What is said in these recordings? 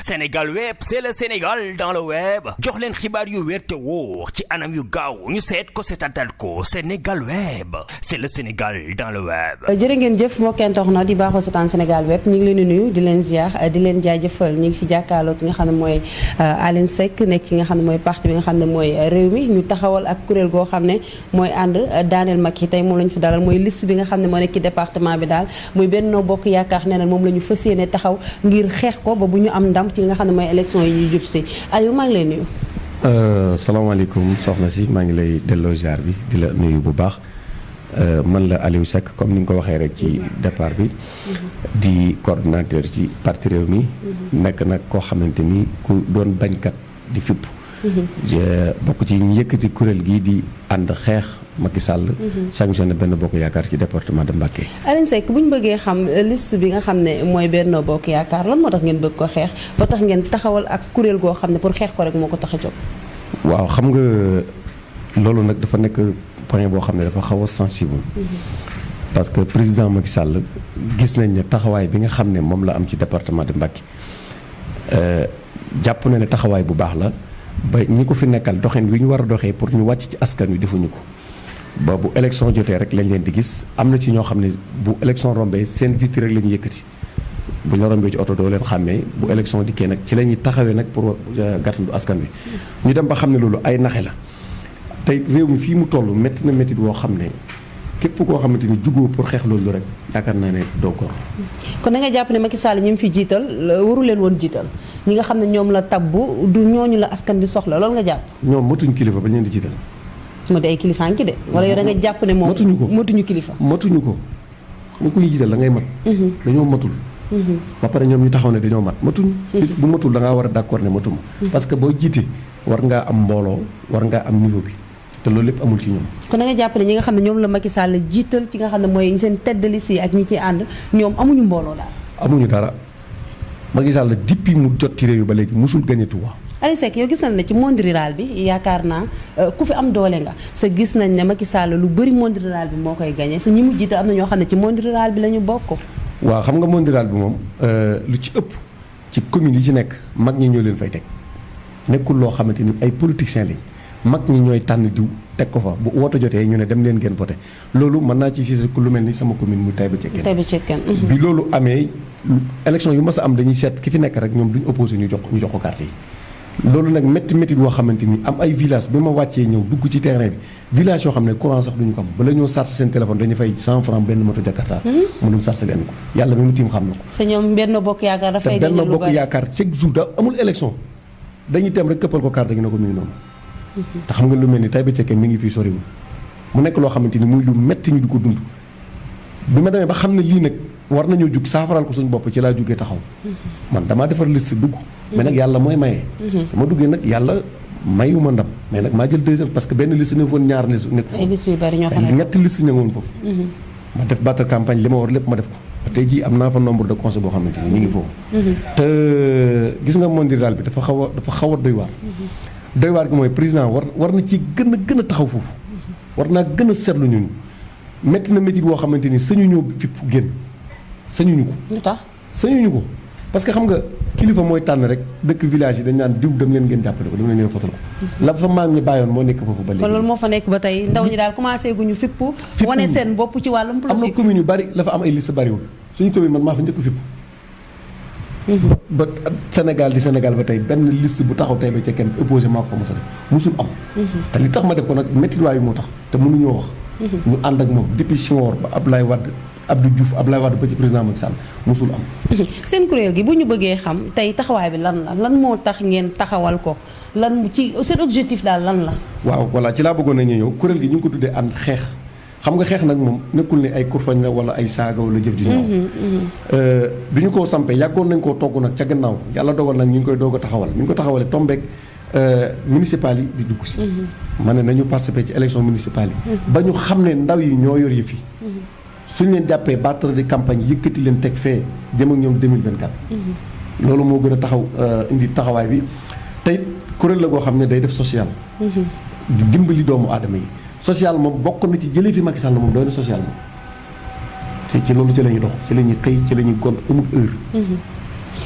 Sénégal Web, c'est le Sénégal dans le web jox leen xibaar yu wér te wóor ci anam yu gaaw ñu seet ko seetatal ko Sénégal Web, c'est le Sénégal dans le web. jërë ngeen jëf mbokk internet di baaxoo seetaan Sénégal Web ñu ngi leen di nuyu di leen ziar di leen jaajëfal ñu ngi fi jàkkaarloo ki nga xam ne mooy Aline Seck nekk ci nga xam ne mooy parti bi nga xam ne mooy réew mi ñu taxawal ak kuréel goo xam ne mooy ànd daaneel Macky tey moom la ñu fi dalal mooy liste bi nga xam ne moo nekk ci département bi daal muy Benno Bokk Yaakaar nee na moom la ñu fas yéene taxaw ngir xeex ko ba bu ñu am ndam ci nga xam ne mooy élection yi jub si Aliou maa ngi lay nuyu. salaamaaleykum soxna si maa ngi lay delloo ziar bi di la nuyu bu baax man la Aliou Seck comme ni nga ko waxee rek ci départ bi di coordonnateur ci parti réew mi nekk nag koo xamante ni ku doon bañkat di fipp bokk ci ñu yëkkati kuréel gi di ànd xeex Macky Sall sanctionné Benno Bokk Yaakaar ci département de Mbacké. Aline Seck bu ñu bëggee xam liste bi nga xam ne mooy Benno Bokk Yaakaar lan moo tax ngeen bëgg ko xeex ba tax ngeen taxawal ak kuréel goo xam ne pour xeex ko rek moo ko tax a jóg. waaw xam nga loolu nag dafa nekk point boo xam ne dafa xaw a sensible parce que président Macky Sall gis nañ ne taxawaay bi nga xam ne moom la am ci département de Mbacké jàpp na ne taxawaay bu baax la ba ñi ko fi nekkal doxin wi ñu war a doxee pour ñu wàcc ci askan wi defuñu ko ba bu élection jotee rek lañ leen di gis am na ci ñoo xam ne bu élection rombee seen vitre rek la ñu yëkkati bu ñu la rombee ci oto doo leen xàmmee bu élection dikkee nag ci la ñuy taxawee nag pour gàttandu askan wi ñu dem ba xam ne loolu ay naxe la tey réew mi fii mu toll métti na métti boo xam ne képp koo xamante ni jugoo pour xeex loolu rek yaakaar naa ne doo góor. kon da nga jàpp ne Macky Sall ñi mu fi jiital waru leen woon jiital ñi nga xam ne ñoom la tabbu du ñooñu la askan bi soxla loolu nga jàpp. ñoom matuñu kilifa ba ñu leen di jiital. mu de ay kilifaan ki de. wala yow da nga jàpp ne moom matuñu kilifa. matuñu ko xam nga ku ñu jiital da ngay mat. dañoo matul. ba pare ñoom ñu taxaw ne dañoo mat matuñu. bu matul da ngaa war a d'accord ne matuma. parce que boo jiite war ngaa am mbooloo war ngaa am niveau bi te loolu lépp amul ci ñoom. kon da nga jàpp ne ñi nga xam ne ñoom la Macky Sall jiital ci nga xam ne mooy seen tête de liste yi ak ñi ci ànd ñoom amuñu mbooloo daal. amuñu dara Macky Sall depuis mu jot ci réew yi ba léegi musul gagné Touba. Aliou Seck yow gis nañ ne ci monde rural bi yaakaar naa ku fi am doole nga sa gis nañ ne Macky Sall lu bëri monde rural bi moo koy gagné sa ñi mu jiite am na ñoo xam ne ci monde rural bi la ñu bokk. waaw xam nga monde rural bi moom lu ci ëpp ci commune yi ci nekk mag ñi ñoo leen fay teg nekkul loo xamante ni ay politiciens lañ mag ñi ñooy tànn diw teg ko fa bu woto jotee ñu ne dem leen ngeen voté loolu mën naa ci si lu mel ni sama commune mu Taïba Cekkeen bi loolu amee élection yu mas a am dañuy seet ki fi nekk rek ñoom duñ opposé ñu jox ko carte yi loolu nag métti métti boo xamante ni am ay village bi ma wàccee ñëw dugg ci terrain bi village yoo xam ne courant sax duñu ko am bala ñoo charge seen téléphone dañu fay 100 francs benn moto Jakarta mu dum charge leen ko yàlla mi mu tiim xam na ko sa ñoom Benno Bokk Yaakaar dafay te Benno Bokk Yaakaar chaque jour da amul élection dañuy tem rek këppal ko carte gi ne ko mi ngi noonu te xam nga lu mel ni Taïba Cekkeen mi ngi fii soriwul mu nekk loo xamante ni muy lu métti ñu di ko dund bi ma demee ba xam ne lii nag war nañoo jug saafaral ko suñu bopp ci laa jógee taxaw man damaa defar liste dugg mais nag yàlla mooy maye dama duggee nag yàlla mayuma ndam mais nag maa jël deuxième parce que benn liste ne foon ñaar liste nekk foofu ñetti liste ña ngoon foofu ma def battre campagne li ma war lépp ma def ko ba tey jii am naa fa nombre de conseils boo xamante ni ñu ngi foofu te gis nga monde rural bi dafa xaw a doy waar gi mooy président war na ci gën a taxaw foofu war naa gën a seetlu ñun métti na métti boo xamante ni sañu ñëw fipp génn sañuñu ko. lu tax sañuñu ko parce que xam nga kilifa mooy tànn rek dëkk village yi dañ naan diw dem leen ngeen jàppale ko dem leen ngeen fotal ko. la fa maam ñi bàyyoon moo nekk foofu ba léegi. kon loolu moo fa nekk ba tey ndaw ñi daal commencé guñu fipp wane seen bopp ci wàllum politique. am na commune yu bari la fa am ay liste bariwul suñu commune man maa fa njëkk fipp ba Sénégal di Sénégal ba tey benn liste bu taxaw Taïba Cekkeen opposé maa ko fa mos a def musul am. te li tax ma def ko nag métti waayu moo tax te mënuñoo wax. ñu ànd ak moom depuis Senghor ba Abdoulaye Wade Abdou Diouf Abdoulaye Wade ba ci président Macky Sall musul am. seen kuréel gi bu ñu bëggee xam tey taxawaay bi lan moo tax ngeen taxawal ko lan ci seen objectif daal lan la. waaw voilà ci laa bëggoon nañu ñëw kuréel gi ñu ngi ko tuddee ànd xeex xam nga xeex nag moom nekkul ne ay kurfañ la wala ay saaga wala jëf ju ñaaw. bi ñu ko sampee yàggoon nañ koo togg nag ca gannaaw yàlla dogal nag ñu ngi koy doog a taxawal ñu ngi ko taxawalee tombeek municipal yi di dugg si. ma ne nañu participer ci élection municipale yi. ba ñu xam ne ndaw yi ñoo yor yëf yi. suñ leen jàppee battre de campagne yëkkati leen teg fee jëm ak ñoom 2024. loolu moo gën a taxaw indi taxawaay bi tey kuréel la goo xam ne day def social. di dimbali doomu aadama yi. social moom bokk na ci jëlee fi Macky Sall moom doy na social moom. ci loolu ci la ñuy dox ci la ñuy xëy ci la ñuy gont amul heure.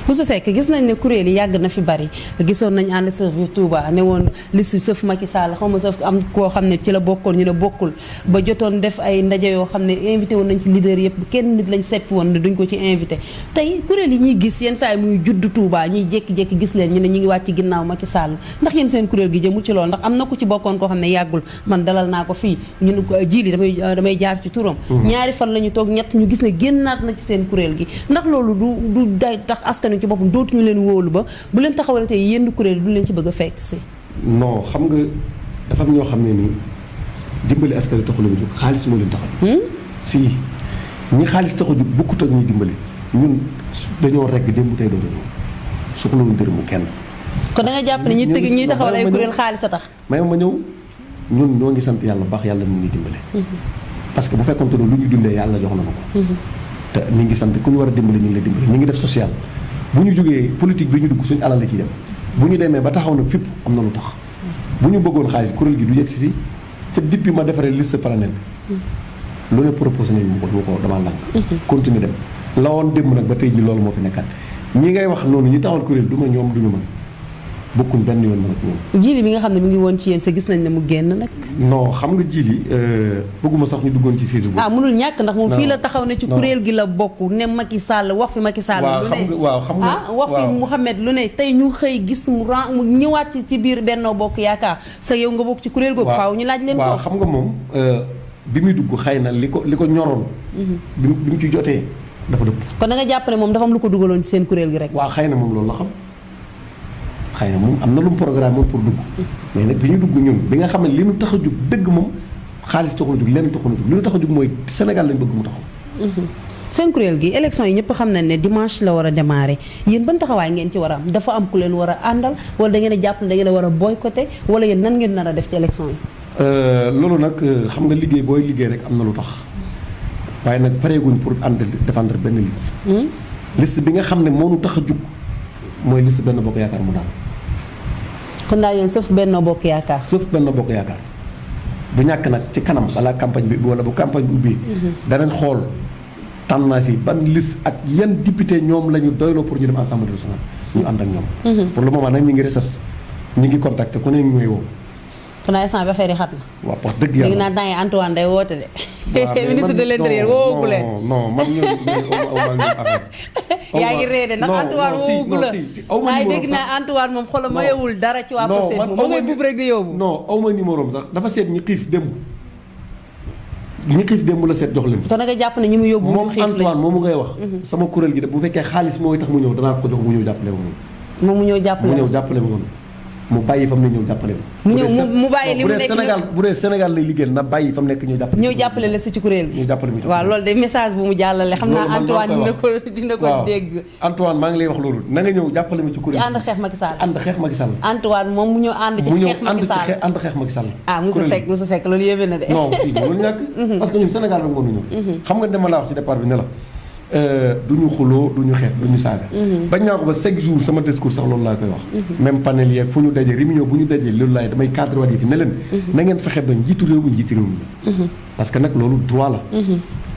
Moussa Seck gis nañ ne kuréel yi yàgg na fi bari gisoon nañ ànd servir Touba ne woon liste sëf Macky Sall xaw ma sëf am koo xam ne ci la bokkoon ñu ne bokkul ba jotoon def ay ndaje yoo xam ne invité woon nañ ci leader yëpp kenn nit lañ seppi woon ne duñ ko ci invité tey kuréel yi ñuy gis yenn saa yi muy judd Touba ñuy jékki-jékki gis leen ñu ne ñu ngi wàcc ci ginnaaw Macky Sall ndax yéen seen kuréel gi jëmul ci loolu ndax am na ku ci bokkoon koo xam ne yàggul man dalal naa ko fii ñun jili damay jaar ci turam ñaari fan la ñu toog ñett ñu gis ne génnaat na ci seen kuréel gi ndax loolu du day tax askan ci boppam dootuñu leen wóolu ba bu leen taxawale tey yenn kuréel du leen ci bëgg a fekk si. non xam nga dafa am ñoo xam ne nii dimbali askan wi taxu leen jóg xaalis moo leen tax a jóg. si ñi xaalis tax a jóg bokkut ak ñuy dimbali ñun dañoo regg démb tey doon ñëw soxlawuñ dërëmu kenn. kon da nga jàpp ne ñuy taxawal ay kuréel xaalis a tax. may ma ñëw ñun ñoo ngi sant yàlla baax yàlla mu ngi dimbale. parce que bu fekkoon te ne lu ñu dundee yàlla jox na ko. te ñu ngi sant ku ñu war a dimbali ñu ngi lay dimbali ñu ngi def social. bu ñu jógee politique bi ñu dugg suñu alal la ciy dem bu ñu demee ba taxaw nag fépp am na lu tax bu ñu bëggoon xaalis kuréel gi du yegg si fii ca depuis ma defaree liste parallèle bi lu ne proposé nañu mu ko damaa lànk continuer dem la woon démb nag ba tey ji loolu moo fi nekkat ñi ngay wax noonu ñu taxawal kuréel du ma ñoom duñu mën bokkuñ benn yoon mën ak ñoom. Jili bi nga xam ne mu ngi woon ci yéen sa gis nañ ne mu génn nag. non xam nga Jili bëgguma sax ñu duggoon ci Facebook. mënul ñàkk ndax moom fii la taxaw ne ci kuréel gi la bokk ne Macky Sall wax fi Macky Sall. xam nga wax fi Mouhamed lu ne tey ñu xëy gis mu ñëwaat ci biir Benno Bokk Yaakaar sa yow nga bokk ci kuréel googu. faaw ñu laaj leen ko. waaw xam nga moom bi muy dugg xëy na li ko ñoroon. bi mu ci jotee dafa dëpp. kon da nga jàpp ne moom dafa am lu ko dugaloon ci seen kuréel gi rek. waaw xëy na moom loolu la xam. xëy na moom am na lu mu programme moom pour dugg mais nag bi ñu dugg ñun bi nga xam ne li ñu tax a jug dëgg moom xaalis taxul a jug lenn taxul a jug li ñu tax a jug mooy Sénégal lañ bëgg mu taxaw. seen kuréel gi élection yi ñëpp xam nañ ne dimanche la war a démarrer yéen ban taxawaay ngeen ci war a am dafa am ku leen war a àndal wala da ngeen a jàpp ne da ngeen a war a boycotté wala yéen nan ngeen nar a def ci élection yi. loolu nag xam nga liggéey booy liggéey rek am na lu tax waaye nag pareeguñ pour ànd défendre benn liste. liste bi nga xam ne moo ñu tax a jug mooy liste Benno Bokk Yaakaar mu daal. kon daal yéen sëf Benno Bokk Yaakaar. sëf Benno Bokk Yaakaar bu ñàkk nag ci kanam balaa campagne bi wala bu campagne bi ubbi. danañ xool tendance yi ban liste ak yan député ñoom la ñu doyloo pour ñu dem assemblée nationale ñu ànd ak ñoom. pour le moment nag ñu ngi recherche ñu ngi contacté ku ne ñu ngi woo. kon instant bi affaire yi xat na. waaw wax dëgg yàlla léegi naan temps yi Antoine day woote de. ministre de l'intérieur woowu leen. non man ñoom yaa ngi réede ndax Antoine woowu la waaye dégg naa Antoine moom xolam mayewul dara ci waa Pastef moom mu ngay bub rek di yóbbu. non aw ma numéro am sax dafa seet ñi xiif démb la seet jox leen. kon da nga jàpp ne ñi mu yóbbu moom xiif lañu Antoine moomu ngay wax. sama kuréel gi de bu fekkee xaalis mooy tax mu ñëw danaa ko jox mu ñëw jàppale ma moom mu ñëw jàppale ma mu bàyyi fa mu ne ñëw jàppale ma. mu bàyyi li mu nekk bu dee Sénégal lay liggéeyal na bàyyi fa mu nekk ñëw jàppale la si ci kuréel gi. ñëw jàppale mi waaw loolu de message bu mu jàllale xam naa Antoine dina ko dégg. Antoine maa ngi lay wax loolu na nga ñëw jàppale mi ci kuréel gi. ànd xeex Macky Sall. ànd xeex Macky Sall. Antoine moom mu ñëw ànd ci xeex Macky Sall. ànd xeex Macky Sall. Moussa Seck loolu yéeme na de. non si loolu ñàkk. parce que ñun Sénégal rek moo ñu ñëw. xam nga dama la wax ci départ bi ne la du ñu xuloo du ñu xeex du ñu saaga. bañ naa ko ba chaque jour sama discours sax loolu laa koy wax. même panel yeeg fu ñu dajee réunion bu ñu dajee loolu laay damay cadre waat yi fi ne leen. na ngeen fexe ba njiitu réew mi. parce que nag loolu droit la.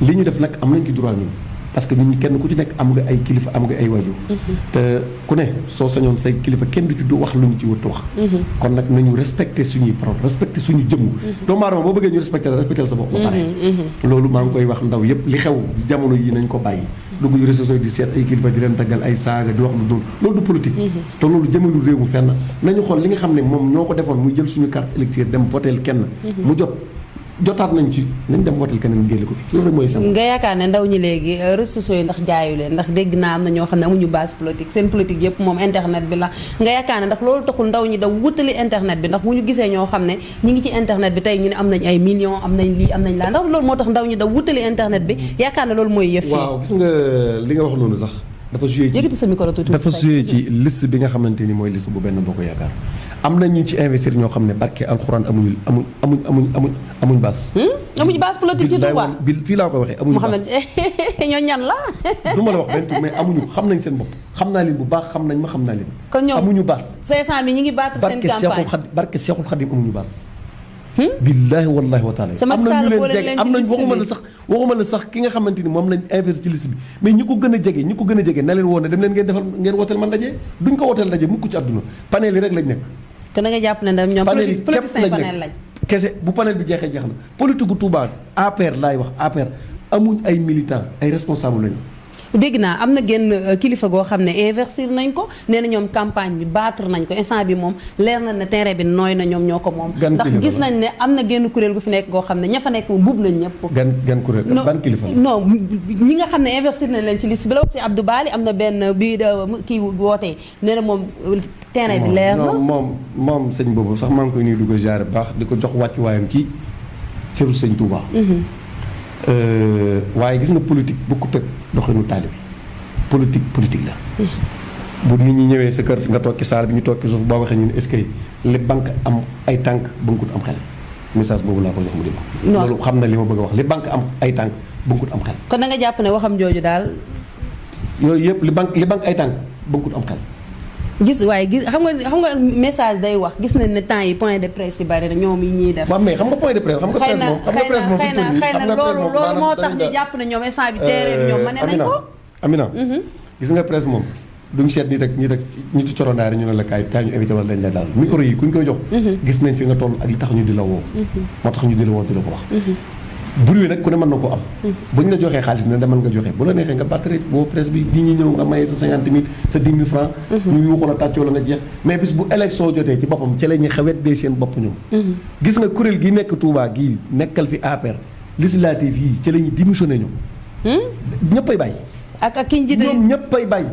li ñu def nag am nañ ci droit ñun. parce que ñun kenn ku ci nekk am nga ay kilifa am nga ay waajur. te ku ne soo sañoon say kilifa kenn du ci wax lu ñu ci wut wax. kon nag nañu respecté suñuy parole respecté suñu jëmm. doomu aadama boo bëggee ñu respecté la sa bopp ba pare. loolu maa ngi koy wax ndaw yëpp li xew jamono yi nañ ko bàyyi. dugg yu réseaux sociaux di seet ay kilifa di leen daggal ay saaga di wax lu dul loolu du politique. te loolu jëmalul réew mu fenn nañu xool li nga xam ne moom ñoo ko defoon muy jël suñu carte électeur dem votel kenn. mu jotaat nañ ci nañ dem wooteel keneen génne ko fi loolu rek mooy sama. nga yaakaar ne ndaw ñi léegi réseaux sociaux yi ndax jaayu leen ndax dégg naa am na ñoo xam ne amuñu base politique seen politique yëpp moom internet bi la nga yaakaar ne ndax loolu taxul ndaw ñi da wutali internet bi ndax bu ñu gisee ñoo xam ne ñi ngi ci internet bi tey ñu ne am nañ ay millions am nañ lii am nañ laa ndax loolu moo tax ndaw ñi da wutali internet bi yaakaar ne loolu mooy yëf yi. waaw gis nga li nga wax noonu sax dafa joué ci yëkkati sa micro tuuti dafa joué ci liste bi nga xamante ni mooy liste bu Benno Bokk Yaakaar am na ñu ci investir ñoo xam ne barke alxuraan amuñ base. amuñu base politique ci Touba bi fii laa ko waxee amuñu base ñoo ñan la. du ma la wax benn tur mais amuñu xam nañ seen bopp xam naa leen bu baax xam nañ ma xam naa leen. kon ñoom amuñu base. 500 bi ñu ngi battre seen campagne barke Seexul Xadim amuñu base. billaahi wallaahi wa taala. sama am na ñu boole leen jege am nañ waxuma la sax ki nga xamante ni moom lañ investir ci liste bi mais ñi ko gën a jege na leen woon ne dem leen ngeen defal ngeen wooteel man ndaje duñ ko wooteel ndaje mukk ci àdduna panel yi rek lañ nekk. kon da nga jàpp ne ñoom panel yi politicien panel lañ. kese bu panel bi jeexee jeex na politique gu Touba APR laay wax APR amuñ ay militants ay responsable lañu. dégg naa am na genn kilifa goo xam ne investir nañ ko nee na ñoom campagne bi battre nañ ko instant bi moom leer na ne terrain bi nooy na ñoom ñoo ko moom. ndax gis nañ ne am na genn kuréel gu fi nekk goo xam ne ña fa nekk moom buub nañ ñëpp. gan kuréel ban kilifa non ñi nga xam ne investir nañ leen ci liste bi la wax ci Abdou Bali am na benn bii kii wootee nee na moom terrain bi leer na. moom sëñ boobu sax maa ngi koy nuyu di ko ziare bu baax di ko jox wàccuwaayam ci cëru sëñ Touba. waaye gis nga politique bokkut ak doxinu taalibe bi politique la. bu nit ñi ñëwee sa kër nga toog ci saal bi ñu toog ci suuf boo waxee ñun est-ce que li banque am ay tànk bënkut am xel message boobu laa ko jox mu dégg. loolu xam na li ma bëgg a wax li banque am ay tànk bënkut am xel. kon da nga jàpp ne waxam jooju daal. yooyu yëpp li banque ay tànk bënkut am xel. xam nga message day wax gis nañ ne temps yi point de presse yi bari na ñoom yi ñuy def. waaw mais xam nga point de presse xam nga presse moom xëy na loolu moo tax ñu jàpp ne ñoom instant bi terrain bi ñoom mën nañ ko. Amina gis nga presse moom duñ seet ñi ci corondaari ñu ne la kaay ñu invité wala lañ la daal micro yi kuñ koy jox. gis nañ fi nga toll ak li tax ñu di la woo. moo tax ñu di la woo di la ko wax. bruit nag ku ne mën na ko am. bu ñu la joxee xaalis ne demal nga joxe bu la neexee nga battre boo presse bi di ñuy ñëw nga maye sa 50 000 sa 10 000 francs ñu yuuxu la tàccoo la nga jeex mais bis bu élection jotee ci boppam ci la ñuy xawet dee seen bopp ñoom. gis nga kuréel gi nekk Touba gii nekkal fi APR législative yii ci la ñuy démissionné ñoom. ñëppay bàyyi. ak ki ñu jiite ñoom ñëppay bàyyi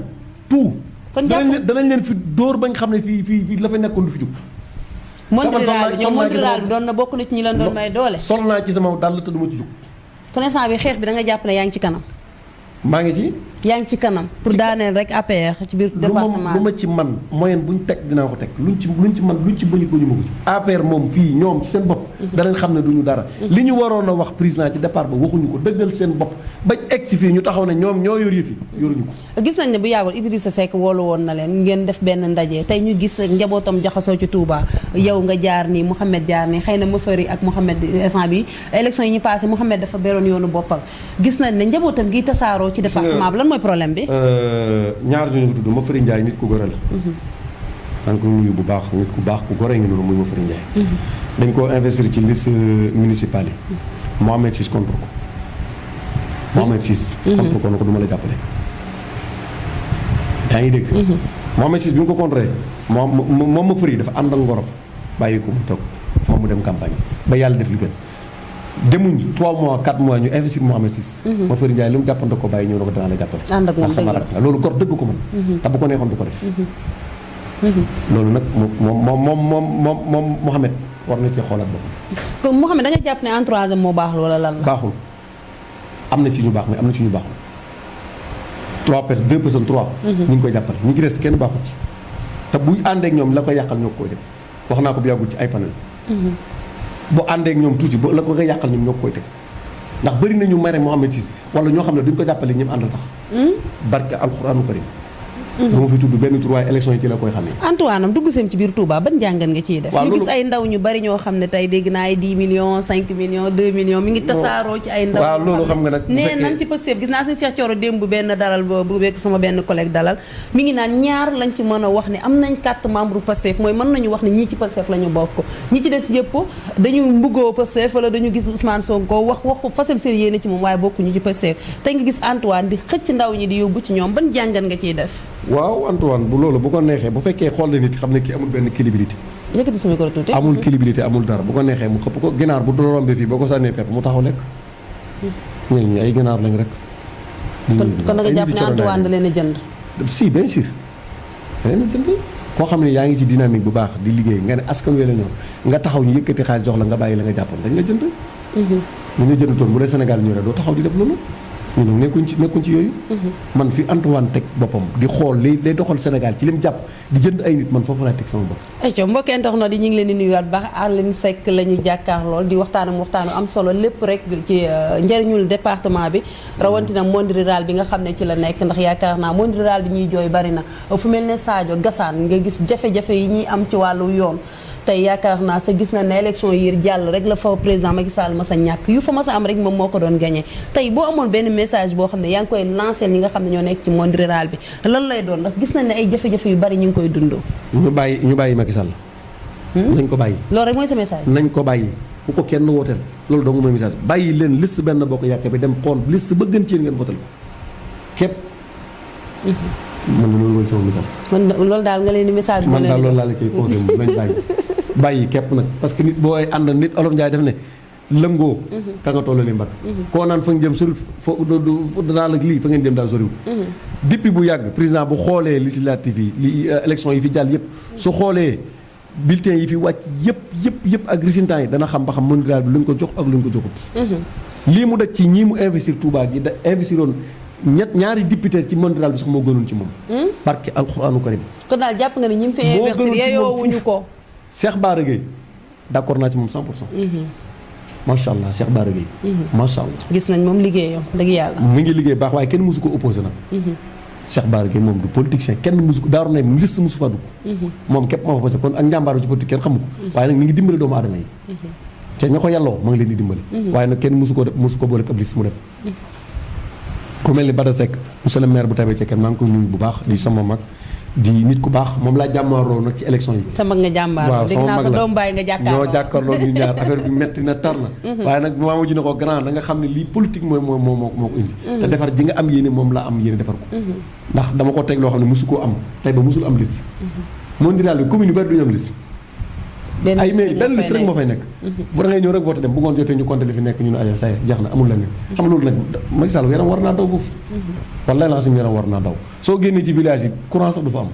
tout. kon danañ leen fi dóor bañ xam ne fii la fa nekkoon du fi jug. monde rural bi doon na bokk na ci ñi leen doon may doole. sol naa ci sama dàll te du ma ci jug. kon instant bi xeex bi da nga jàpp ne yaa ngi ci kanam. maa ngi ci. yaa ngi ci kanam pour daaneel rek APR ci biir département lu ma ci man moyen bu ñu teg dinaa ko teg luñ ci man luñ ci bëñu ko ñu ma ko ci. APR moom fii ñoom ci seen bopp. danañ xam ne duñu dara. li ñu waroon a wax président ci départ ba waxuñu ko dëggal seen bopp bañ egg si fii ñu taxaw ne ñoom ñoo yor yëf yi yoruñu ko. gis nañ ne bu yàggul Idrissa Seck woolu woon na leen ngeen def benn ndaje tey ñu gis njabootam jaxasoo ci Touba yow nga jaar nii Mouhamed jaar nii xëy na Mafari ak Mouhamed instant bi élection yi ñu passé Mouhamed dafa beroon yoonu boppam gis nañ ne njabootam gi tasaaroo ci département bi lan mooy problème bi. ñaar ñu ko tudd Mafari Ndiaye nit ku gore la. maa ngi ko nuyu bu baax nit ku baax ku gore ngi noonu muy Mafari Ndiaye. dañ koo investir ci liste municipale yi. Mohamed Ciss contre ko. Mohamed Ciss. contre ko na ko du ma la jàppale. yaa ngi dégg. Mohamed Ciss bi mu ko contré moom Mafari dafa ànd ak ngorom bàyyi ko mu toog moom mu dem campagne ba yàlla def li gën. demuñ 3 mois 4 mois ñu investir Mohamed Ciss. Mafari Ndiaye li mu jàppante ko bàyyi ñëw na ko danaa la jàppale. ànd ak moom sama rak la loolu gor dëgg ko mën. te bu ko neexoon du ko def. loolu nag moom Mohamed war na cee xoolaat boppam. kon Mohamed da nga jàpp ne entourage moo baax wala lan la. baaxul am na ci ñu baax mais am na ci ñu baaxul. 2 personnes 3. ñu ngi koy jàppale ñi ngi des kenn baaxul ci. te buñ àndeek ñoom la ko yàqal ñoo koy def wax naa ko bu yàggul ci ay panel. boo àndeek ñoom tuuti ba la ko nga yàqal ñoom ñoo koy teg ndax bëri nañu mere Mohamed Ciss wala ñoo xam ne duñ ko jàppale ñim àndal tax. barke alxuraanu karim. ba ma fi tudd benn tur waaye élection yi ci la koy xamee. Antoine am dugg seem ci biir Touba ban njàngan nga ciy def. ñu gis ay ndaw ñu bari ñoo xam ne tey dégg naa ay 10 millions 5 millions 2 millions mi ngi tasaaroo ci ay ndaw. waaw loolu xam nga nag nee nañ ci Pastef gis naa seen Cheikh Thioro démb benn dalal bu bekk sama benn collègue dalal mi ngi naan ñaar lañ ci mën a wax ne am nañ carte membre Pastef mooy mën nañu wax ne ñii ci Pastef la ñu bokk ñi ci des yëpp dañu mbuggoo Pastef wala dañu gis Ousmane Sonko wax fasal seen yéene ci moom waaye bokkuñu ci Pastef tey nga gis Antoine di xëcc ndaw ñi di yóbbu ci ñoom ban njàngan nga ciy def. waaw Antoine bu loolu bu ko neexee bu fekkee xool na nit xam ne kii amul benn crédibilité. yëkkati sa micro tuuti. amul crédibilité amul dara bu ko neexee mu xëpp ko ginaar bu doon rombee fii boo ko sànnee pepp mu taxaw lekk. ñooñu ay ginaar lañ rek. kon nga jàpp ne Antoine da leen a jënd. si bien sûr da leen a jënd koo xam ne yaa ngi ci dynamique bu baax di liggéey nga ne askan wi la ñor nga taxaw ñu yëkkati xaalis jox la nga bàyyi la nga jàppoon dañ la jënd. ñu la jënd toon bu dee Sénégal ñoree doo taxaw di def loolu. ñu nag nekkuñ ci yooyu. man fi Antoine teg boppam di xool lay doxal Sénégal ci lim jàpp di jënd ay nit man foofu laay teg sama bopp. ayca mbokk internet yi ñu ngi leen di nuyuwaat baax Aline Seck la ñu jàkkaarlool di waxtaanu am solo lépp rek ci njëriñul département bi rawatina monde rural bi nga xam ne ci la nekk ndax yaakaar naa monde rural bi ñuy jooy bari na fu mel ne Sadio Gassane nga gis jafe-jafe yi ñuy am ci wàllu yoon. tey yaakaar naa sa gis na ne élection yi jàll rek la fa président Macky Sall ma sa ñàkk yu fa ma sa am rek moom moo ko doon gagné tey boo amoon benn message boo xam ne yaa ngi koy lancé ñi nga xam ne ñoo nekk ci monde rural bi lan lay doon ndax gis nañ ne ay jafe-jafe yu bari ñu ngi koy dundoo. ñu bàyyi Macky Sall. nañ ko bàyyi. loolu rek mooy sa message. nañ ko bàyyi bu ko kenn wooteel loolu dong mooy message bàyyi leen liste benn bokk yàq bi dem xool liste ba gën ci yéen ngeen votal ko képp. man loolu mooy sama message. man loolu daal nga leen di message. man daal loolu laa la cay conseillé nañ bàyyi képp nag parce que nit booy ànd nit olof Njaay def ne lëngoo ka nga tollali mbagg koo naan fa nga jëm soriwut daal ak lii fa ngeen jëm daal soriwut depuis bu yàgg président bu xoolee législative yi li élection yi fi jàll yëpp su xoolee bulletin yi fi wàcc yëpp ak résultats yi dana xam ba xam monde rural bi lu ñu ko jox ak lu ñu ko joxut lii mu daj ci ñii mu investir Touba gi da investiroon ñaari député ci monde rural bi sax moo gënoon ci moom barke alxuraanu karim kon daal jàpp nga ne ñi mu fi investir yeyoowuñu ko Cheikh Bara Gueye d'accord naa ci moom 100%. macha allah Cheikh Bara Gueye. macha allah. gis nañ moom liggéeyam dëgg yàlla. mu ngi liggéey baax waaye kenn mësu ko opposé nag. Cheikh Bara Gueye moom du politicien kenn mësu ko daaru na liste mësu fa dugg. moom képp moo fa posé kon ak njàmbaaru ci politique kenn xamu ko. waaye nag mi ngi dimbale doomu aadama yi. te ña ko yàlloo ma ngi leen di dimbale. waaye nag kenn mësu ko boole ak ab liste mu dem. ku mel ni Bada Seck monsieur le maire bu Taïba Cekkeen maa ngi koy nuyu bu baax di sama mag. di nit ku baax moom laa jàmmaaroo nag ci élection yi. sa mag nga jàmbaar waaw dégg naa sa doom baay nga jàkkaarloo ñoo jàkkaarloo ñu ñaar affaire bi metti na tar na. waaye nag maa mujj na ko grand da nga xam ne lii politique moo ko indi. te defar ji nga am yéene moom laa am yéene defar ko. ndax dama ko teg loo xam ne mosu koo am tey ba mosul am liste. monde rural bi commune yu bari duñu am liste. benn liste rek moo fay nekk. bu da ngay ñëw rek voté dem bu ngoon jotee ñu compté li fi nekk ñu ne ay saa jeex na amul leneen. xam loolu nag Macky Sall yaram war naa daw foofu. wallaay la xam yaram war naa daw soo génnee ci village yi courant sax du fa am.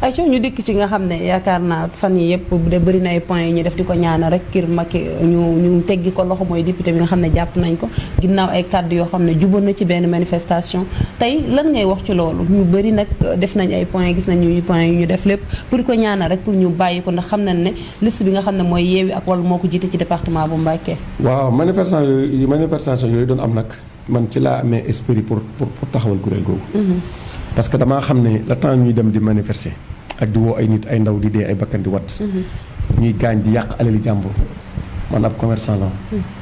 ay coow ñu dikk ci nga xam ne yaakaar naa fan yi yëpp de bëri na ay points yi ñu def di ko ñaana rek kir Macky ñu teggi ko loxo mooy député bi nga xam ne jàpp nañ ko ginnaaw ay kàddu yoo xam ne juboon na ci benn manifestation tey lan ngay wax ci loolu ñu bëri nag def nañ ay points gis nañu points yu ñu def lépp pour ko ñaana rek pour ñu bàyyi ko ndax xam nañ ne liste bi nga xam ne mooy Yewwi ak Wallu moo ko jiite ci département bu Mbacké. waaw manifestation yooyu doon am nag man ci laa amee esprit pour taxawal kuréel googu. parce que damaa xam ne le temps ñuy dem di manifester ak di woo ay nit ay ndaw di dee ay bakkan di wat ñuy gaañ di yàq alali jàmbur man ab commerçant la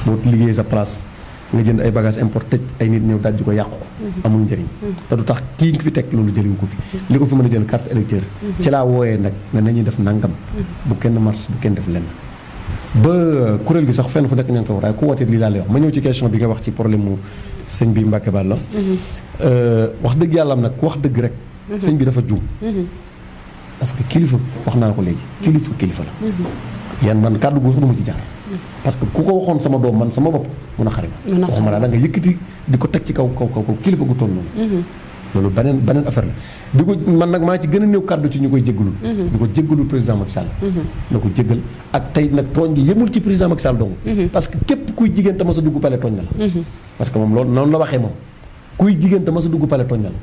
boo liggéeyee sa place nga jënd ay bagages importé ay nit ñëw daj ko yàqu ko amul njëriñ te du tax kii nga fi teg loolu jëliwu ko fi li ko fi mën a jël carte électeur ci laa wooyee nag ne nañuy def nangam bu kenn marche bu kenn def lenn ba kuréel gi sax fenn fu nekk ña nga fa war waaye ku wootee lii laa lay wax ma ñëw ci question bi nga wax ci problème mu sëñ bi Mbacké Balla wax dëgg yàlla am nag ku wax dëgg rek sëñ bi dafa juum parce que kilifa wax naa ko léegi kilifa la yan man kàddu gu sax du ma ci jaar parce que ku ko waxoon sama doom man sama bopp mun a xarit waxuma laa da nga yëkkati di ko teg ci kaw kilifa gu toll noonu loolu beneen affaire la di ko man nag maa ci gën a néew kàddu ci ñu koy jéggalul di ko jéggalul président Macky Sall na ko jéggal ak tey nag tooñ gi yemul ci président Macky Sall dong parce que képp kuy jigéen te ma sa dugg pale tooñ na la parce que moom loolu noonu la waxee moom kuy jigéen te ma sa dugg pale tooñ na la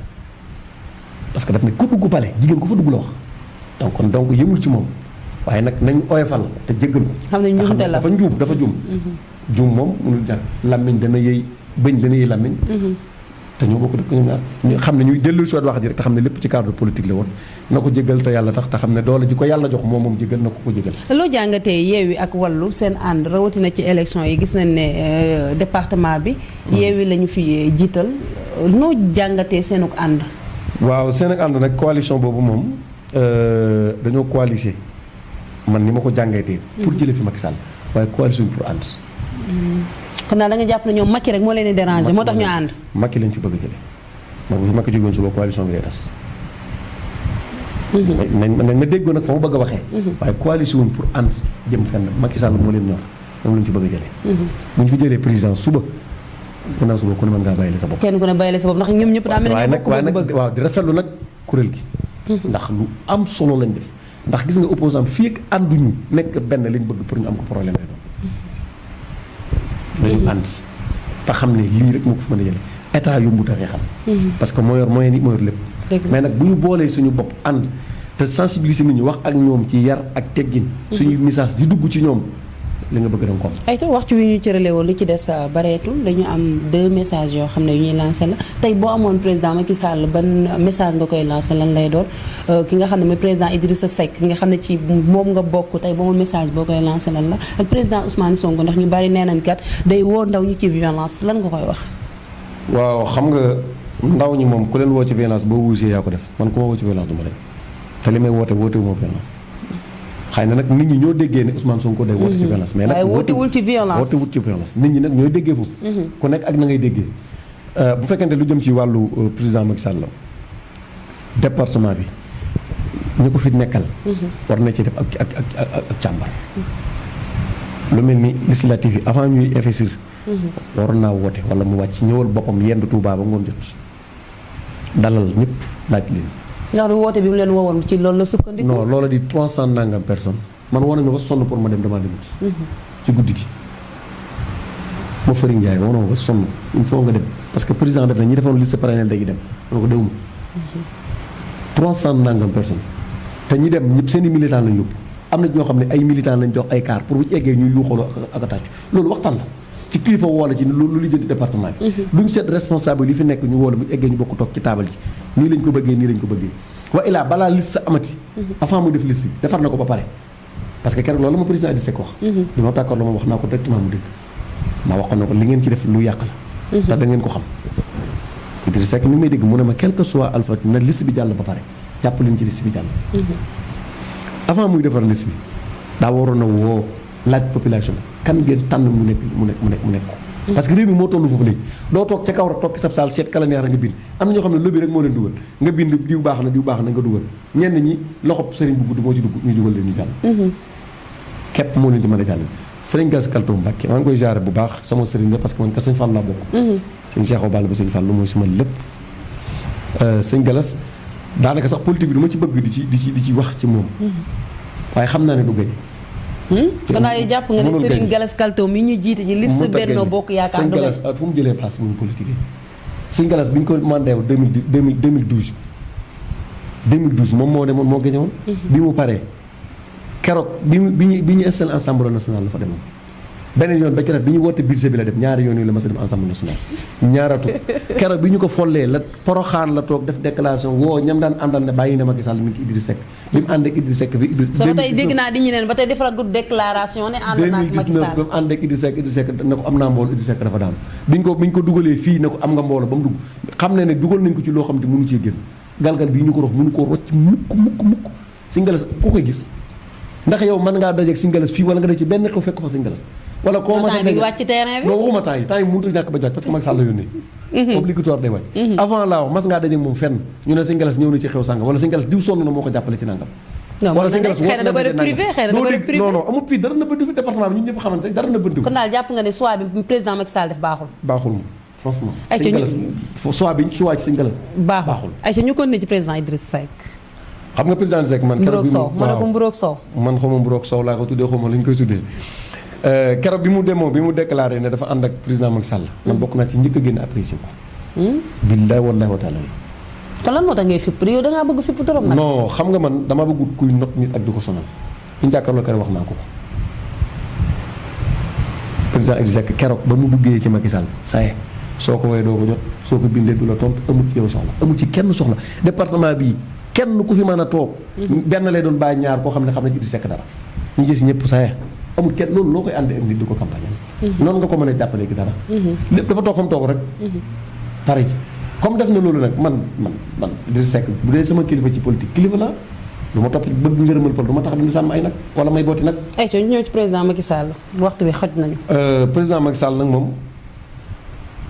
parce que daf ne ku dugg pale jigéen ku fa dugg la wax donc yemul ci moom waaye nag nañ oyofal te jéggal ko xam ne njuumte la dafa juum juum moom mënul jàpp làmmiñ dana yëy bëñ dana yëy làmmiñ te ñoo bokk dëkk ñoom ñaar ñu xam ne ñuy dellu si wax ji rek te xam ne lépp ci cadre politique la woon na ko jégal te yàlla tax te xam ne doole ji ko yàlla jox moom jégal na ko jégal. loo jàngatee Yewwi ak Wallu seen ànd rawatina ci élection yi gis nañ ne département bi. Yewwi la ñu fi jiital noo jàngatee seenuk ànd. waaw seen ak ànd nag coalition boobu moom dañoo coalisé man ni ma ko jàngatee. pour jëlee fi Macky Sall waaye coalition bi pour ànd. kon daal da nga jàpp ne ñoom Macky rek moo leen di déranger moo tax ñu ànd. Macky lañ fi bëgg a jëlee mag bu fi Macky jógoon suba coalition bi day tas. nañ ma déggoo nag fa ma bëgg a waxee. waaye coalition pour ànd jëm fenn Macky Sall moo leen ñor moom lañ fi bëgg a jëlee. bu ñu fi jëlee président suba gannaaw suba ku ne mën ngaa bàyyile sa bopp. kenn ku ne bàyyile sa bopp ndax ñoom ñëpp daa mel ne waaye nag waaw di rafetlu nag kuréel gi. ndax lu am solo lañ def ndax gis nga opposant fii ak ànduñu nekk benn liñ bëgg pour ñu am ko problème lay doon. dañu ànd te xam ne lii rek moo ko fi mën a jëlee état yombut a xeexal. parce que moo yor moyen yi moo yor lépp. mais nag bu ñu boolee suñu bopp ànd te sensibiliser nit ñi wax ak ñoom ci yar ak teggin. suñu message di dugg ci ñoom li nga bëgg da nga ko am. ay tam waxtu wi ñu cërale woon li ci des bareetul dañu am 2 messages yoo xam ne yu ñuy lancé la tey boo amoon président Macky Sall ban message nga koy lancé lan lay doon ki nga xam ne mooy président Idrissa Seck ki nga xam ne ci moom nga bokk tey ba moom message boo koy lancé lan la ak président Ousmane Sonko ndax ñu bari nee nañ kat day woo ndaw ñi ci violence lan nga koy wax. waaw xam nga ndaw ñi moom ku leen woo ci violence boo wuusee yaa ko def man ku ma woo ci violence du ma dem te li may woote wu ma violence. xëy na nag nit ñi ñoo déggee ne Ousmane Sonko day woote ci violence. mais nag wootewul ci violence wootewul ci violence nit ñi nag ñooy déggee foofu. ku nekk ak na ngay déggee. bu fekkente lu jëm ci wàllu président Macky Sall département bi ñu ko fi nekkal. war na ci def ak càmbar. lu mel ni législative yi avant ñuy investir. waroon naa woote wala mu wàcc ñëwal boppam yendu Touba ba ngoon jot dalal ñëpp laaj leen. ndax du woote bi mu leen woowoon ci loolu la sukkandiku. non loola di 300 nangam personnes man woo nañu ma ba sonn pour ma dem damaa demut. ci guddi gi. ma Fëri Ndiaye woo na ma ba sonn il faut nga dem parce que président def na ñi defoon liste parallèle dañuy dem ma ne ko déwuma. 300 nangam personnes te ñi dem ñëpp seen i militants lañ yóbbu am na ñoo xam ne ay militants lañ jox ay car pour bu eggee ñuy yuuxaloo ak a tàccu loolu waxtaan la ci kilifa woo la ci lu lijjanti département bi. duñ seet responsable yi fi nekk ñu woo la bu eggee ñu bokk toog ci taabal ji nii lañ ko bëggee nii lañ ko bëggee. wa ilaa balaa liste sa amati. avant mu def liste bi defar na ko ba pare parce que keroog loolu ma président Idrissa Seck wax. bi ma tàkkoor la ma wax naa ko directement mu dégg ma waxoon na ko li ngeen ci def lu yàq la. te da ngeen ko xam. Idrissa Seck mi may dégg mu ne ma quel que soit alpha na liste bi jàll ba pare jàpp leen ci liste bi jàll. avant muy defar liste bi daa waroon a woo laaj population kan ngeen tànn mu nekk ko. parce que réew mi moo toll foofu léegi doo toog ca kaw rek toog ci sab saal seet kala neex nga bind am na ñoo xam ne lobby rek moo leen dugal nga bind diw baax na nga dugal ñenn ñi loxob sëriñ bu gudd moo ci dugg ñu dugal leen ñu jàll. képp moo leen ci mën a jàll. sëriñ Gass Kaltoum Mbacké maa ngi koy jaare bu baax sama sëriñ la parce que man kat sëñ Fall laa bokk. sëñ Cheikh Obal ba sëñ Fall mooy sama lépp. sëñ Galas daanaka sax politique bi du ma ci bëgg di ci wax ci moom. waaye xam naa ne du gañ. xanaa yi jàpp nga ne Serigne Galas Kaltoum mi ñu jiite ci liste Benno Bokk Yaakaar sëñ Galas fu mu jëlee place mu politique sëñ Galas bi ñu ko mandé woon 2012 moom moo demoon moo gañe woon. bi mu paree keroog bi ñu installé Assemblée nationale la fa demoon. beneen yoon ba ci def bi ñu woote budget bi la dem ñaari yoon yi la mas a dem Assemblée nationale ñaaratu keroog bi ñu ko follee la poroxaan la toog def déclaration woo ñam daan àndal ne bàyyi na Macky Sall mi ngi Idrissa Seck bi mu ànd ak Idrissa Seck bi sama tey dégg naa di ñu neen ba tey defaragut déclaration ne ànd naa ak Macky Sall 2019 ba mu ànd ak Idrissa Seck ne ko am naa mbooloo Idrissa Seck dafa daanu bi ñu ko dugalee fii ne ko am nga mbooloo ba mu dugg xam ne dugal nañ ko ci loo xam ne mënu cee génn galgal bii ñu ko rox mënu koo rocc mukk Sëñ Galas ku koy gis ndax yow mën ngaa dajeeg Sëñ Galas fii wala nga def ci benn xew fekk fa Sëñ Galas wala koo ma bi wàcc ci terrain bi non waxuma temps yi mënut a ñàkk ba wàcc parce que Macky Sall la yónnee obligatoire day wàcc avant laa wax mas ngaa dajeeg moom fenn ñu ne Sëñ Galas ñëw na ci xew sàngam wala Sëñ Galas diw sonn na moo ko jàppale ci nangam wala Sëñ Galas xëy na da koy def privé non amul prix dara na bëndiwu département bi ñun ñëpp xamante dara na bëndiwu kon daal jàpp nga ne choix bi président Macky Sall def baaxul moom franchement Sëñ Galas choix bi ci Sëñ Galas baaxul ayca ñu continuer ci président Idrissa Seck xam nga président Seck man mburoog soow ma ne ko mburoog soow man xaw ma mburoog soow laa ko tuddee xaw ma la ñu koy tuddee keroog bi mu demoo bi mu déclaré ne dafa ànd ak président Macky Sall man bokk naa ci njëkk a génn apprécié ko billahi wallahi wa taala kon lan moo tax ngay fipp yow dangaa bëgg fipp trop nag non xam nga man dama bëggut kuy not nit ak di ko sonal ñu jàkkaarloo keroog wax naa ko président Idrissa Seck keroog ba mu duggee ci Macky Sall saye soo ko woowee doo ko jot soo ko bindee du la tontu amul yow soxla amul ci kenn soxla département bii kenn ku fi mën a toog benn lay doon bàyyi ñaar koo xam ne Idrissa Seck dara ñu gis ñëpp saye amul kenn loolu loo koy àndee ak nit di ko campagne noonu nga ko mën a jàppalee gi dara lépp dafa toog fa mu toog rek pare ci comme def na loolu nag man Idrissa Seck bu dee sama kilifa ci politique kilifa la du ma topp bëgg ngërëmal pol du ma tax di sàmm ay nag wala may booti nag ay ñu ñëw ci président Macky Sall waxtu bi xoj nañu président Macky Sall nag moom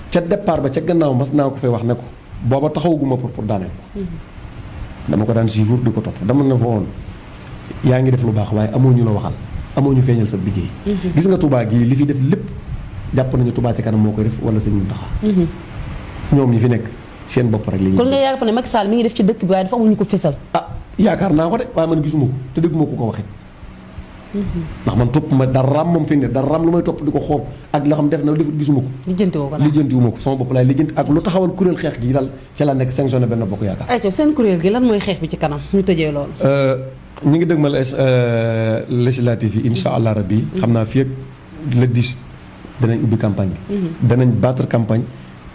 ca départ ba ca gannaaw mas naa ko fay wax ne ko booba taxawaguma pour daaneel ko dama ko daan suivre di ko topp dama ne fa woon yaa ngi def lu baax waaye amoo ñu la waxal amoo ñu feeñal sa liggéey gis nga Touba gii li fi def lépp jàpp nañu Touba ci kanam moo koy def wala Sëñ Mountakha ñoom ñi fi nekk seen bopp rek li kon nga yaakaar ne Macky Sall mi ngi def ci dëkk bi waaye dafa amuñu ko fésal yaakaar naa ko de waaye man gisuma ko te dégguma ko ko waxee ndax man topp ma daraam moom fi ne daraam lu may topp di ko xool ak la xam def na defut gisuma ko. lijjantiwuma ko sama bopp laay lijjanti ak lu taxawal kuréel xeex gi daal ci la nekk sanctionné benn bokk yaakaar. ayca seen kuréel gi lan mooy xeex bi ci kanam ñu tëjee loolu. ñu ngi dëgmal législative yi incha allah rabbi xam naa fii ak le 10 danañ ubbi campagne bi. danañ battre campagne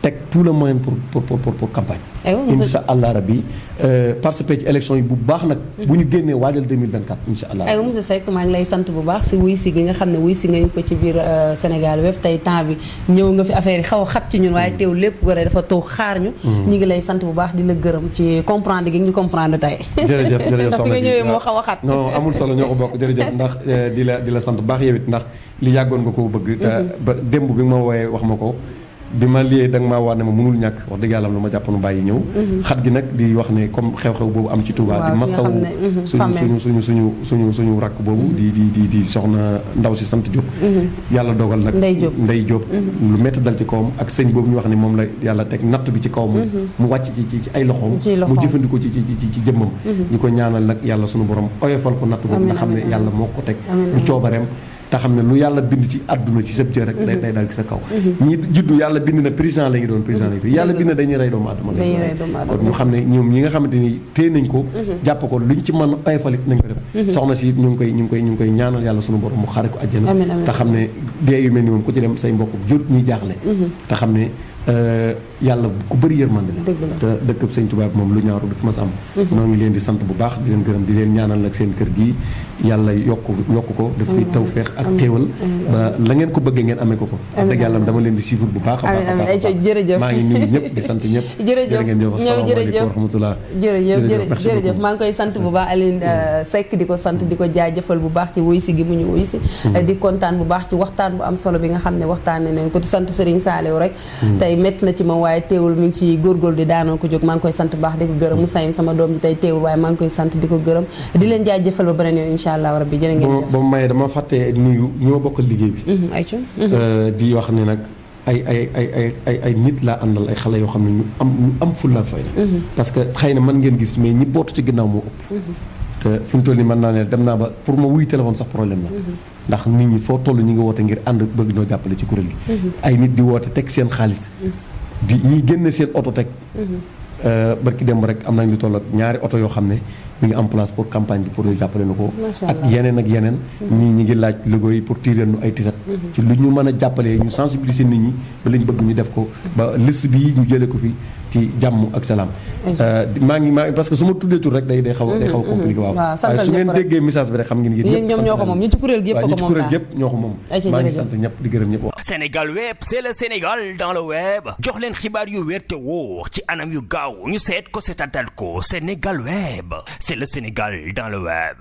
teg tout le moyen pour campagne. incha allah rabbi participer ci élection yi bu baax nag. bu ñu génnee waajal 2024 incha allah. aywa monsieur Seck maa ngi lay sant bu baax si wuy si gi nga xam ne wuy si nga ñu ko ci biir Sénégal web tey temps bi ñëw nga fi affaire yi xaw a xat ci ñun waaye teew lépp gore dafa toog xaar ñu. ñu ngi lay sant bu baax di la gërëm ci comprendre gi ñu comprendre tey. jërëjëf ndax fi nga ñëwee moo xaw a xat. non amul solo ñoo ko bokk jërëjëf ndax di la sant bu baax yow it ndax li yàggoon nga koo bëgg. ba démb bi ma wooyee wax ma ko. bi ma liyee da nga maa wax ne ma mënul ñàkk wax dëgg yàlla lu ma jàppanu bàyyi ñëw xat gi nag di wax ne comme xew-xew boobu am ci Touba di masawu suñu rakk boobu di soxna ndaw si sant Diop yàlla dogal nag Ndey Diop lu métti dal ci kawam ak sëñ boobu ñu wax ne moom la yàlla teg natt bi ci kawam mu wàcc ci ay loxoom mu jëfandikoo ci jëmmam ñu ko ñaanal nag yàlla suñu borom oyofal ko natt boobu nga xam ne yàlla moo ko teg du coobareem te xam ne lu yàlla bind ci àdduna ci sëb jë rek day dal ci sa kaw ñi juddu yàlla bind na président la ñu doon président la yàlla bind na dañuy rey doomu aadama kon ñu xam ne ñoom ñi nga xamante ni téye nañ ko jàpp ko lu ñu ci mën a oyofalit nañ ko def soxna si ñu ngi koy ñaanal yàlla sunu borom mu xare ko àjjana te xam ne dee yu mel ni moom ku ci dem say mbokk jur ñuy jaaxle te xam ne yàlla ku bëri yërmande la te dëkkab sëñ Tuubaa moom lu ñaaru du fi mas am noo ngi leen di sant bu baax di leen gërëm di leen ñaanal nag seen kër gi yàlla yokk ko daf fi tawfeex ak xéewal ba la ngeen ko bëggee ngeen amee ko wax dëgg yàlla dama leen di suivre bu baax a baax jërëjëf maa ngi nuyu ñëpp di sant ñëpp jërë ngeen jëf asalaamaaleykum wa rahmatulah jërëjëf maa ngi koy sant bu baax Aline Seck di ko sant di ko jaajëfal bu baax ci wuy si gi mu ñu wuy si di kontaan bu baax ci waxtaan bu am solo bi nga xam ne waxtaane nañ ko di sant Serigne Saliou rek tey métti na ci moom waaye teewul mi ngi ci góorgóorlu di daanoo ko jóg maa ngi koy sant baax di ko gërëm Moussa Yim sama doom ji tey teewul waaye maa ngi koy sant di ko gërëm di leen jaajëfal ba beneen yoon incha allah rabbi jërë ngeen jëf ba mu mayee dama fàttee nuyu ñoo bokkal liggéey bi di wax ne nag ay nit laa àndal ay xale yoo xam ne ñu am fulla ak fayda parce que xëy na mën ngeen gis mais ñi bootu ci ginnaaw moo ëpp te fi mu toll nii mën naa ne dem naa ba pour ma wuy téléphone sax problème la ndax nit ñi foo toll ñi ngi woote ngir ànd bëgg ñoo jàppale ci kuréel gi ay nit di woote teg seen xaalis di ñiy génne seen oto teg barki dem rek am nañ lu toll ak ñaari oto yoo xam ne mi ngi en place pour campagne bi pour ñu jàppale na ko ak yeneen ñii ñi ngi laaj logo yi pour tiireel nu ay tisat ci lu ñu mën a jàppalee ñu sensibiliser nit ñi ba lañ bëgg ñu def ko ba liste bi ñu jëlee ko fi ci jàmm ak salaam maa ngi parce que su ma tuddee tur rek day xaw a compliqué waaw waaye su ngeen déggee message bi rek xam ngeen yéen ñoom ñoo ko moom ñi ci kuréel gi yëpp ñoo ko moom maa ngi sant ñëpp di gërëm ñëpp Sénégal web c'est le Sénégal dans le web jox leen xibaar yu wér te wóor ci anam yu gaaw ñu seet ko seetatal ko Sénégal web c'est le Sénégal dans le web